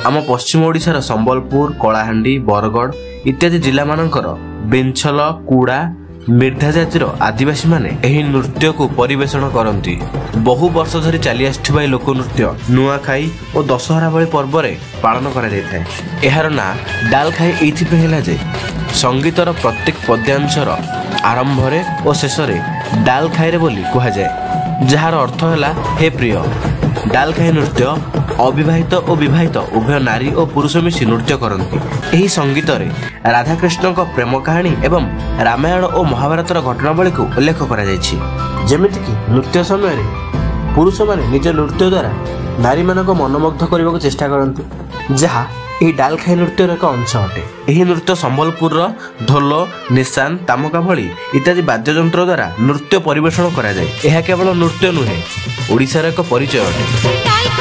आम पश्चिम ओडिशार संबलपुर कलाहांडी बरगढ़ इत्यादि जिला मानकर बेंछल कुड़ा मिर्धा जातिर आदिवासी माने एही नृत्य को परिवेषण करती। बहु वर्ष धरी चली आसुथिबा लोक नृत्य नुआखाई और दशहरा भली पर्व रे पालन करा जायथाय। एहार ना डालखाई एइथिपे हैला जे संगीतर प्रत्येक पद्यांशर आरंभ और शेष डालखाई बोली कहा जाए, जार अर्थ है हे प्रिय। डालखाई नृत्य अविवाहित और विवाहित उभय नारी और पुरुष मिसी नृत्य करती। यही संगीत रे राधाकृष्ण प्रेम कहानी एवं रामायण और महाभारतर घटनावली को उल्लेख करमितिक नृत्य समय पुरुष माने निज नृत्य द्वारा नारी मानक मनमुग्ध करने को चेष्टा करती, जहाँ यह डालखाई नृत्यर एक अंश अटे। यह नृत्य संबलपुर ढोल निशान तामका भली इत्यादि वाद्ययंत्र द्वारा नृत्य परिवेषण करा जाए। यह केवल नृत्य नुहे, ओडिशार एक परिचय अटे।